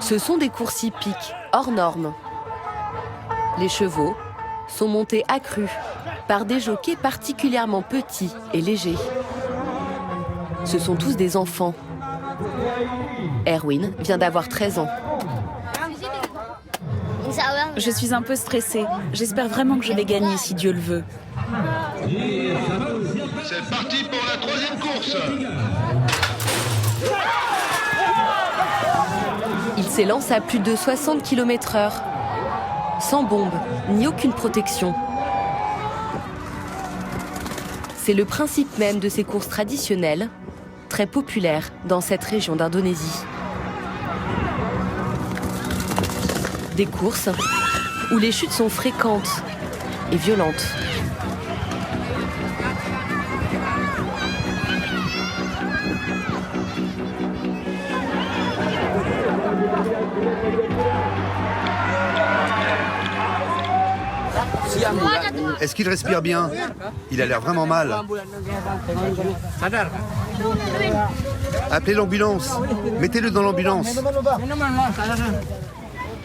Ce sont des courses hippiques, hors normes. Les chevaux sont montés accrus par des jockeys particulièrement petits et légers. Ce sont tous des enfants. Erwin vient d'avoir 13 ans. Je suis un peu stressée. J'espère vraiment que je vais gagner si Dieu le veut. C'est parti pour la troisième course. Il s'élance à plus de 60 km/h, sans bombe ni aucune protection. C'est le principe même de ces courses traditionnelles, très populaires dans cette région d'Indonésie. Des courses où les chutes sont fréquentes et violentes. Est-ce qu'il respire bien? Il a l'air vraiment mal. Appelez l'ambulance. Mettez-le dans l'ambulance.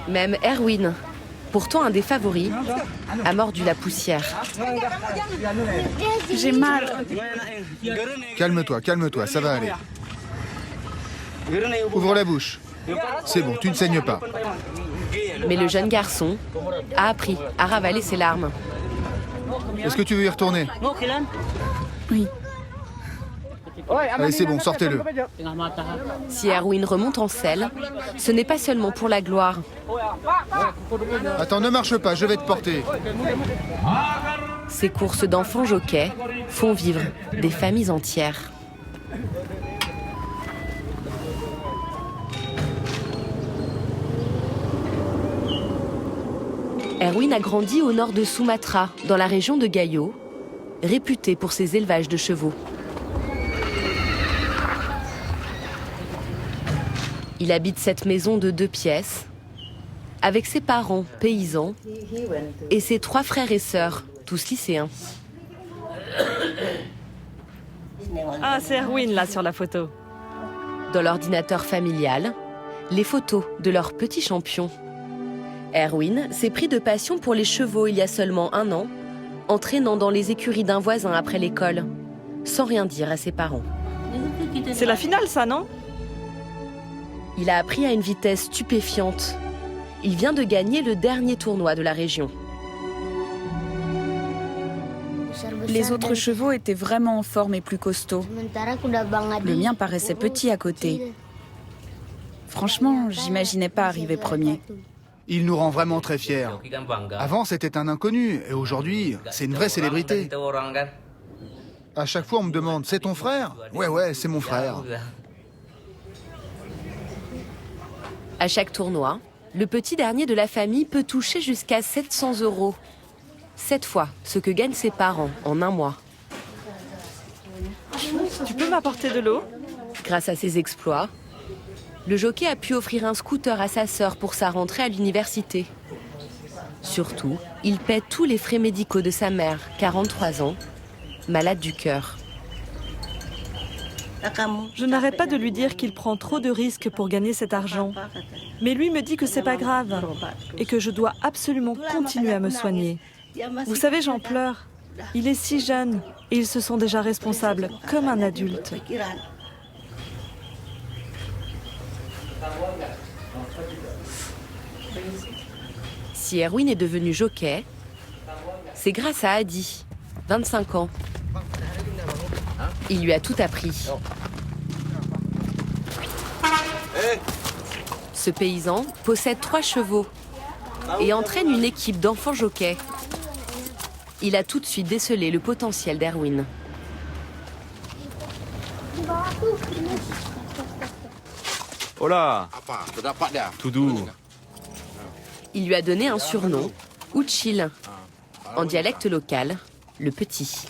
Même Erwin, pourtant un des favoris, a mordu la poussière. J'ai mal. Calme-toi, ça va aller. Ouvre la bouche. C'est bon, tu ne saignes pas. Mais le jeune garçon a appris à ravaler ses larmes. Est-ce que tu veux y retourner? Oui. Allez, c'est bon, sortez-le. Si Erwin remonte en selle, ce n'est pas seulement pour la gloire. Attends, ne marche pas, je vais te porter. Ces courses d'enfants jockeys font vivre des familles entières. Erwin a grandi au nord de Sumatra, dans la région de Gayo, réputée pour ses élevages de chevaux. Il habite cette maison de 2 pièces, avec ses parents paysans et ses 3 frères et sœurs, tous lycéens. Ah, c'est Erwin là sur la photo. Dans l'ordinateur familial, les photos de leurs petits champions. Erwin s'est pris de passion pour les chevaux il y a seulement 1 an, entraînant dans les écuries d'un voisin après l'école, sans rien dire à ses parents. C'est la finale, ça, non? Il a appris à une vitesse stupéfiante. Il vient de gagner le dernier tournoi de la région. Les autres chevaux étaient vraiment en forme et plus costauds. Le mien paraissait petit à côté. Franchement, j'imaginais pas arriver premier. Il nous rend vraiment très fiers. Avant, c'était un inconnu, et aujourd'hui, c'est une vraie célébrité. À chaque fois, on me demande, c'est ton frère? Ouais, c'est mon frère. À chaque tournoi, le petit dernier de la famille peut toucher jusqu'à 700 €. 7 fois ce que gagnent ses parents en 1 mois. Tu peux m'apporter de l'eau? Grâce à ses exploits, le jockey a pu offrir un scooter à sa sœur pour sa rentrée à l'université. Surtout, il paie tous les frais médicaux de sa mère, 43 ans, malade du cœur. Je n'arrête pas de lui dire qu'il prend trop de risques pour gagner cet argent. Mais lui me dit que c'est pas grave et que je dois absolument continuer à me soigner. Vous savez, j'en pleure. Il est si jeune et il se sent déjà responsable, comme un adulte. Si Erwin est devenu jockey, c'est grâce à Adi, 25 ans. Il lui a tout appris. Ce paysan possède 3 chevaux et entraîne une équipe d'enfants jockeys. Il a tout de suite décelé le potentiel d'Erwin. Hola, tout doux. Il lui a donné un surnom, Uchil, en dialecte local, le petit.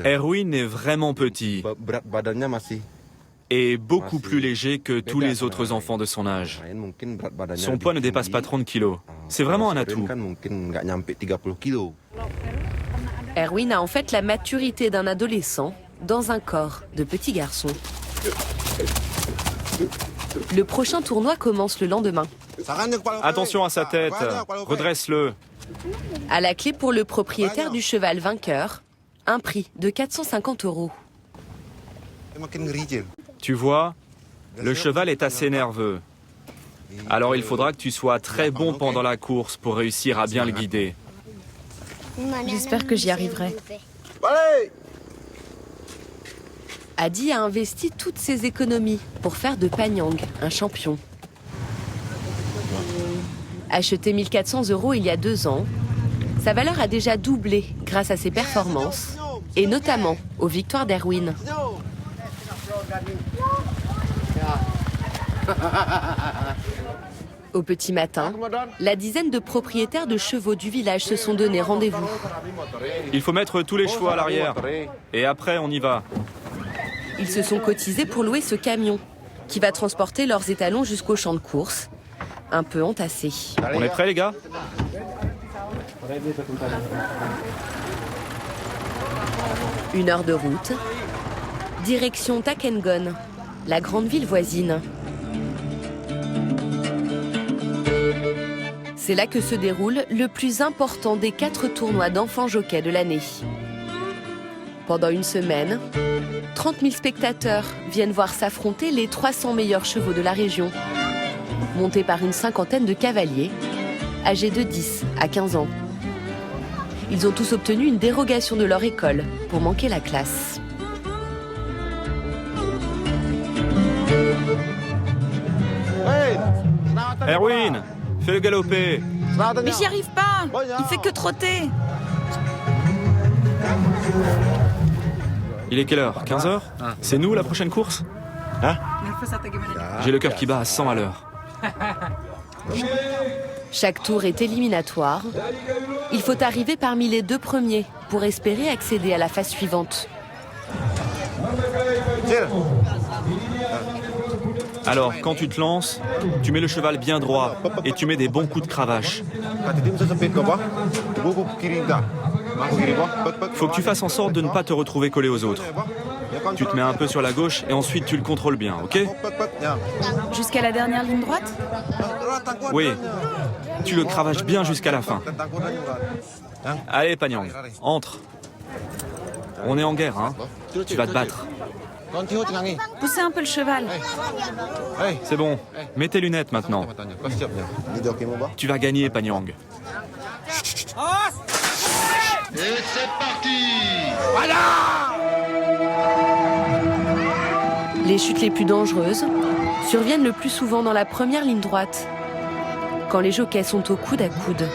Erwin est vraiment petit et beaucoup plus léger que tous les autres enfants de son âge. Son poids ne dépasse pas 30 kilos. C'est vraiment un atout. Erwin a en fait la maturité d'un adolescent dans un corps de petit garçon. Le prochain tournoi commence le lendemain. Attention à sa tête, redresse-le. À la clé pour le propriétaire du cheval vainqueur, un prix de 450 €. Tu vois, le cheval est assez nerveux. Alors il faudra que tu sois très bon pendant la course pour réussir à bien le guider. J'espère que j'y arriverai. Adi a investi toutes ses économies pour faire de Panyang un champion. Acheté 1 400 € il y a 2 ans, sa valeur a déjà doublé grâce à ses performances et notamment aux victoires d'Erwin. Au petit matin, la dizaine de propriétaires de chevaux du village se sont donné rendez-vous. Il faut mettre tous les chevaux à l'arrière. Et après, on y va. Ils se sont cotisés pour louer ce camion qui va transporter leurs étalons jusqu'au champ de course, un peu entassé. On est prêts, les gars? Une heure de route, direction Takengon, la grande ville voisine. C'est là que se déroule le plus important des 4 tournois d'enfants jockeys de l'année. Pendant une semaine, 30 000 spectateurs viennent voir s'affronter les 300 meilleurs chevaux de la région, montés par une cinquantaine de cavaliers, âgés de 10 à 15 ans. Ils ont tous obtenu une dérogation de leur école pour manquer la classe. Erwin, fais-le galoper. Mais j'y arrive pas. Il fait que trotter. Il est quelle heure? 15 h? C'est nous la prochaine course? J'ai le cœur qui bat à 100 à l'heure. Chaque tour est éliminatoire. Il faut arriver parmi les 2 premiers pour espérer accéder à la phase suivante. Alors, quand tu te lances, tu mets le cheval bien droit et tu mets des bons coups de cravache. Faut que tu fasses en sorte de ne pas te retrouver collé aux autres. Tu te mets un peu sur la gauche et ensuite tu le contrôles bien, ok? Jusqu'à la dernière ligne droite? Oui. Tu le cravaches bien jusqu'à la fin. Allez, Panyang, entre. On est en guerre, hein? Tu vas te battre. Poussez un peu le cheval. C'est bon. Mets tes lunettes maintenant. Tu vas gagner, Panyang. Et c'est parti! Les chutes les plus dangereuses surviennent le plus souvent dans la première ligne droite, quand les jockeys sont au coude à coude.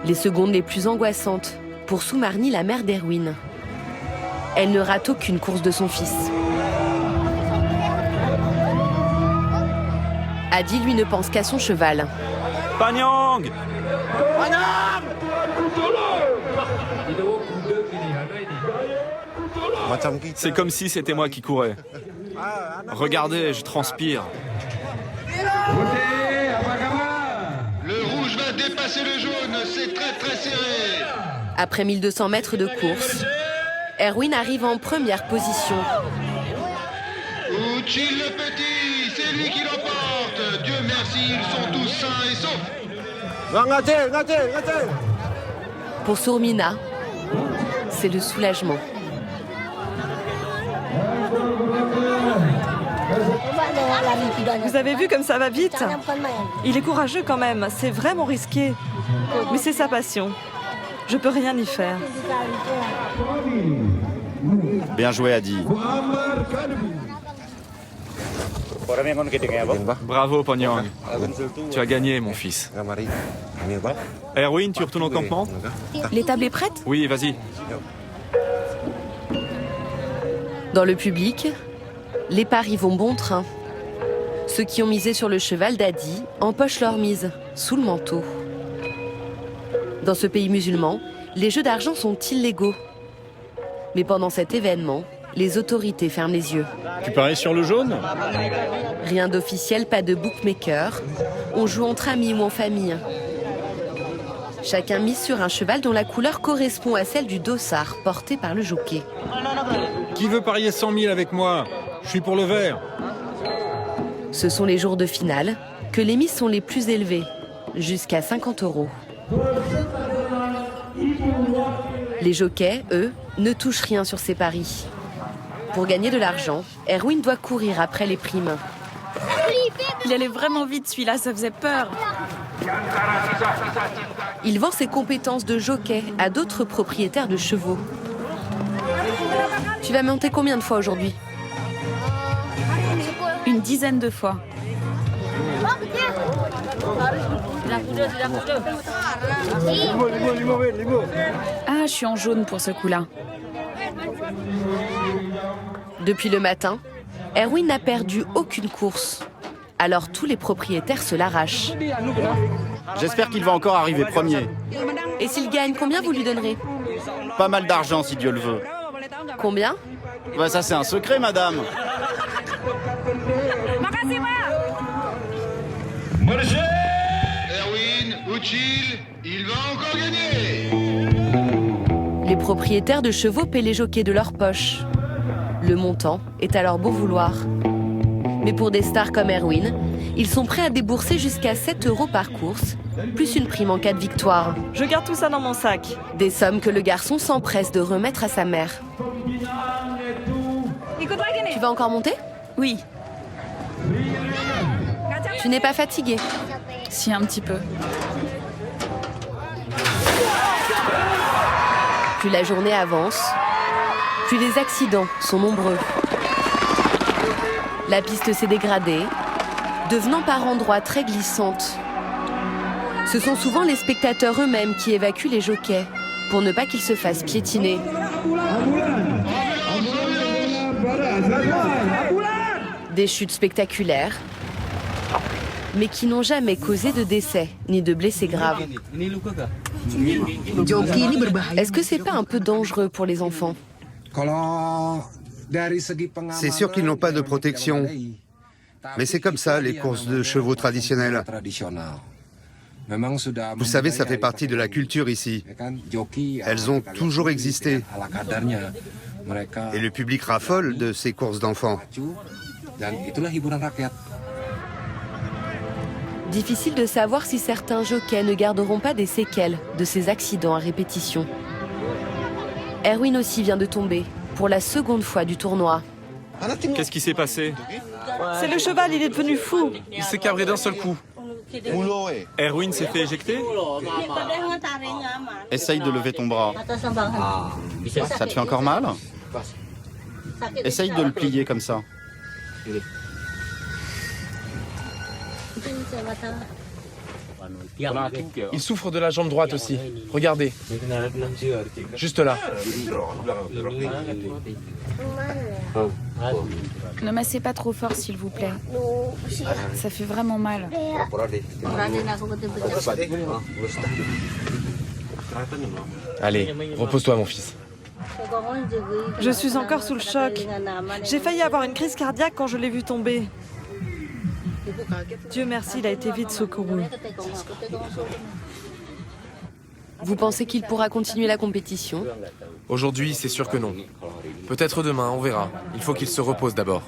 Les secondes les plus angoissantes pour Soumarni, la mère d'Erwin. Elle ne rate aucune course de son fils. Adi, lui, ne pense qu'à son cheval. Panyang! C'est comme si c'était moi qui courais. Regardez, je transpire. Le rouge va dépasser le jaune, c'est très très serré. Après 1200 mètres de course, Erwin arrive en première position. Uchil le petit, c'est lui qui l'emporte. Dieu merci, ils sont tous sains et saufs. Pour Sourmina, c'est le soulagement. Vous avez vu comme ça va vite? Il est courageux quand même, c'est vraiment risqué. Mais c'est sa passion. Je peux rien y faire. Bien joué, Adi. Bravo, Panyang. Tu as gagné, mon fils. Erwin, tu retournes au campement? L'étable est prête? Oui, vas-y. Dans le public, les paris vont bon train. Ceux qui ont misé sur le cheval d'Adi empochent leur mise sous le manteau. Dans ce pays musulman, les jeux d'argent sont illégaux. Mais pendant cet événement, les autorités ferment les yeux. Tu paries sur le jaune? Rien d'officiel, pas de bookmaker. On joue entre amis ou en famille. Chacun mise sur un cheval dont la couleur correspond à celle du dossard porté par le jockey. Qui veut parier 100 000 avec moi? Je suis pour le vert. Ce sont les jours de finale que les mises sont les plus élevées, jusqu'à 50 €. Les jockeys, eux, ne touchent rien sur ces paris. Pour gagner de l'argent, Erwin doit courir après les primes. Il allait vraiment vite celui-là, ça faisait peur. Il vend ses compétences de jockey à d'autres propriétaires de chevaux. Tu vas monter combien de fois aujourd'hui? Une dizaine de fois. Ah, je suis en jaune pour ce coup-là. Depuis le matin, Erwin n'a perdu aucune course. Alors tous les propriétaires se l'arrachent. J'espère qu'il va encore arriver premier. Et s'il gagne, combien vous lui donnerez? Pas mal d'argent si Dieu le veut. Combien? Bah ça c'est un secret, madame. Erwin, Uchil, il va encore gagner. Les propriétaires de chevaux paient les jockeys de leur poche. Le montant est à leur bon vouloir. Mais pour des stars comme Erwin, ils sont prêts à débourser jusqu'à 7 € par course, plus une prime en cas de victoire. Je garde tout ça dans mon sac. Des sommes que le garçon s'empresse de remettre à sa mère. Tu vas encore monter? Oui, Tu n'es pas fatigué? si un petit peu. Plus la journée avance, plus les accidents sont nombreux. La piste s'est dégradée, devenant par endroits très glissante. Ce sont souvent les spectateurs eux-mêmes qui évacuent les jockeys pour ne pas qu'ils se fassent piétiner. Des chutes spectaculaires, mais qui n'ont jamais causé de décès ni de blessés graves. Est-ce que c'est pas un peu dangereux pour les enfants? C'est sûr qu'ils n'ont pas de protection. Mais c'est comme ça, les courses de chevaux traditionnelles. Vous savez, ça fait partie de la culture ici. Elles ont toujours existé. Et le public raffole de ces courses d'enfants. Difficile de savoir si certains jockeys ne garderont pas des séquelles de ces accidents à répétition. Erwin aussi vient de tomber pour la seconde fois du tournoi. Qu'est-ce qui s'est passé? C'est le cheval, il est devenu fou. Il s'est cabré d'un seul coup. Erwin s'est fait éjecter? Essaye de lever ton bras. Ça te fait encore mal? Essaye de le plier comme ça. Il souffre de la jambe droite aussi. Regardez. Juste là. Ne massez pas trop fort, s'il vous plaît. Ça fait vraiment mal. Allez, repose-toi, mon fils. Je suis encore sous le choc. J'ai failli avoir une crise cardiaque quand je l'ai vu tomber. Dieu merci, il a été vite secouru. Vous pensez qu'il pourra continuer la compétition? Aujourd'hui, c'est sûr que non. Peut-être demain, on verra. Il faut qu'il se repose d'abord.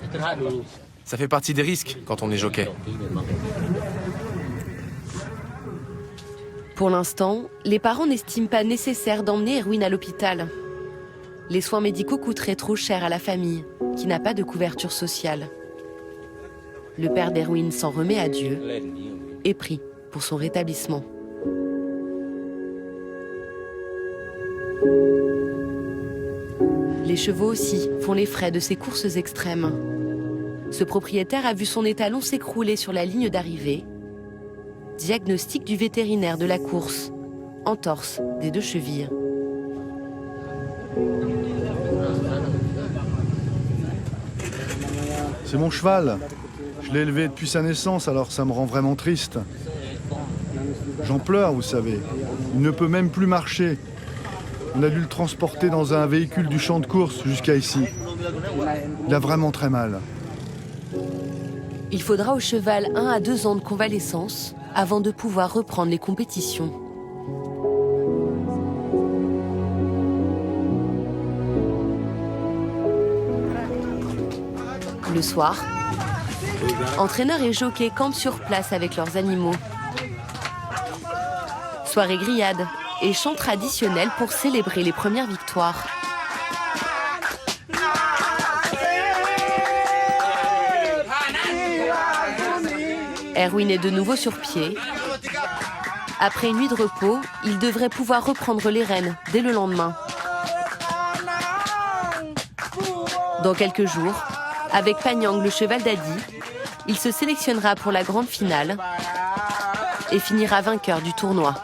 Ça fait partie des risques quand on est jockey. Pour l'instant, les parents n'estiment pas nécessaire d'emmener Erwin à l'hôpital. Les soins médicaux coûteraient trop cher à la famille, qui n'a pas de couverture sociale. Le père d'Erwin s'en remet à Dieu et prie pour son rétablissement. Les chevaux aussi font les frais de ces courses extrêmes. Ce propriétaire a vu son étalon s'écrouler sur la ligne d'arrivée. Diagnostic du vétérinaire de la course, entorse des 2 chevilles. C'est mon cheval. Je l'ai élevé depuis sa naissance, alors ça me rend vraiment triste. J'en pleure, vous savez. Il ne peut même plus marcher. On a dû le transporter dans un véhicule du champ de course jusqu'à ici. Il a vraiment très mal. Il faudra au cheval 1 à 2 ans de convalescence avant de pouvoir reprendre les compétitions. Le soir, entraîneurs et jockeys campent sur place avec leurs animaux. Soirée grillade et chants traditionnels pour célébrer les premières victoires. Erwin est de nouveau sur pied. Après une nuit de repos, il devrait pouvoir reprendre les rênes dès le lendemain. Dans quelques jours, avec Panyang, le cheval d'Adi, il se sélectionnera pour la grande finale et finira vainqueur du tournoi.